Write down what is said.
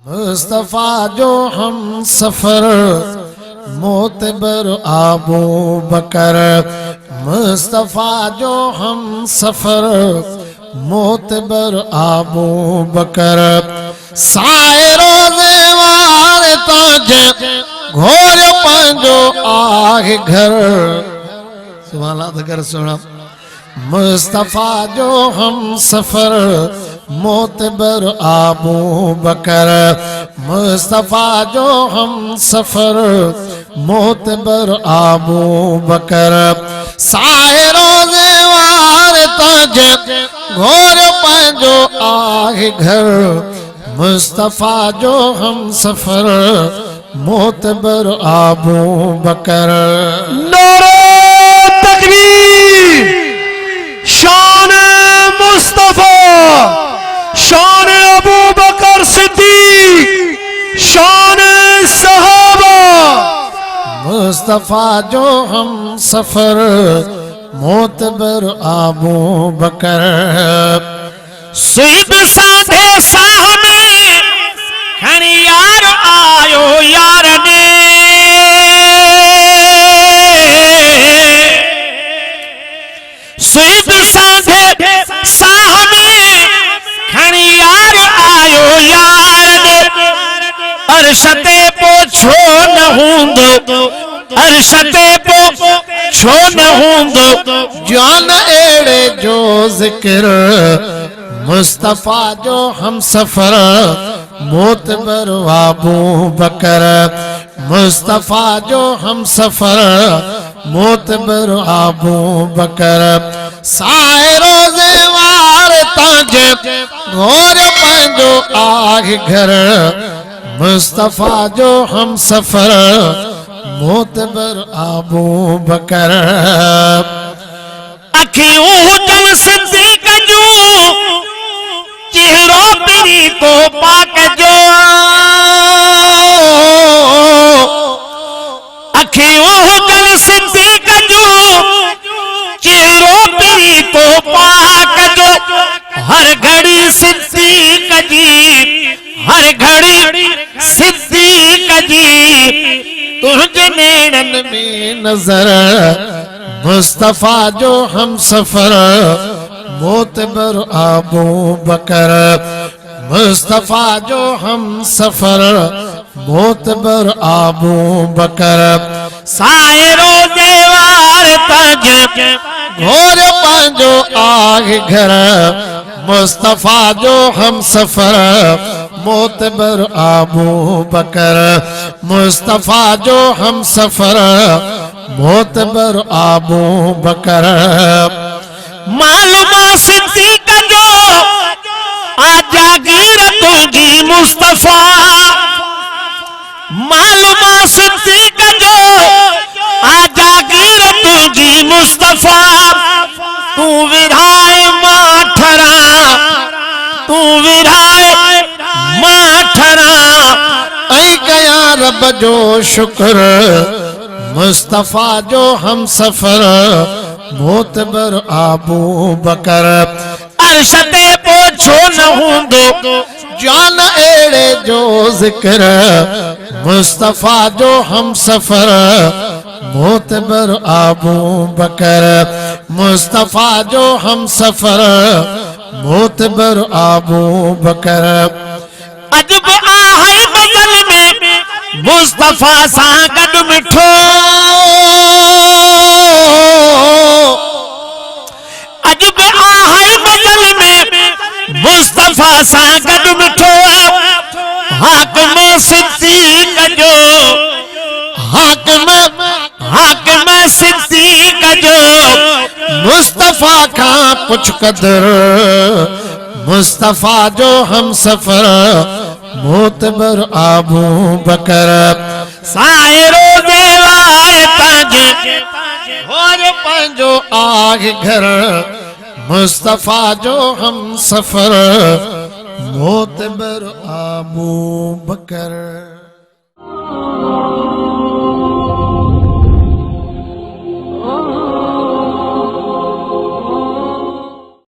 मुस्तफा जो हम सफर मोतबर अबू बकर, मुस्तफा जो हम सफर मोतबर अबू बकर, साए रोज़े वारे ताजे घोर पंजो आगे घर। सुभान अल्लाह घर सुना। मुस्तफा जो हम सफर मोतबर अबू बकर, मुस्तफा जो हम सफर मोतबर अबू बकर, साए रोज़े वारे ताजे घोर पंजो आगे घर। मुस्तफा जो हम सफर मोतबर अबू बकर। नारे तकबीर, शान मुस्तफा, शान अबू बकर सिद्दीक, शान सहाबा। मुस्तफा जो हम सफर मोतबर अबू बकर, सिद्ध साधे साहमे खणी यार आयो यार ने, सिद्ध साधे साहमे खणी यार आयो यार ने। अरशते पोछो न हूंदो, अरशते पोछो न हूंदो जान एड़े जो जिक्र। मुस्तफा जो हम सफर मोतबर अबू बकर, मुस्तफा जो हम सफर मोतबर अबू बकर, साए रोज़े वारे ताजे घोर पंजो आगे घर। मुस्तफा जो हम सफर मोतबर अबू बकर, अखियों जल सिद्दीक जो चेहरो तेरी तो पाक जो, अखियों जल सिद्दीक जो चेहरो तेरी तो पाक जो। हर घड़ी सिद्दीक जी, हर घड़ी सिद्दीक जी तुझे नैनन में नजर। मुस्तफा जो हम सफर मोतबर अबू बकर, मुस्तफा जो हम सफर मोतबर अबू बकर, साए रोज़े वारे ताजे घोर पंजो आगे घर। मुस्तफा जो हम सफर मोतबर अबू बकर, मुस्तफा जो हम सफर मोतबर अबू बकर। मालूमा सिद्दीक जो आजागीर तुझी मुस्तफा, मालूमा सिद्दीक जो आजागीर तुझी मुस्तफा। तू विराए माठरा, तू विराए माठरा। ऐ गया रब जो शुक्र। मुस्तफा जो हम सफर मोतबर अबू बकर, अरशते पोछो न हूंदो जान एड़े जो जिक्र। मुस्तफा जो हम सफर मोतबर अबू बकर, मुस्तफा जो हम सफर मोतबर अबू बकर। अजब आहे गज़ल में मुस्तफा सा गड मिठो, अजब आहे गज़ल में मुस्तफा सा गड मिठो। हाकिम सिद्दीक जो, हाकिम सिद्दीक जो मुस्तफा का कुछ कदर। मुस्तफा जो हम सफर मोतबर अबू बकर, साए रोज़े वारे ताजे घोर पंजो आगे घर। मुस्तफा जो हम सफर मोतबर अबू बकर।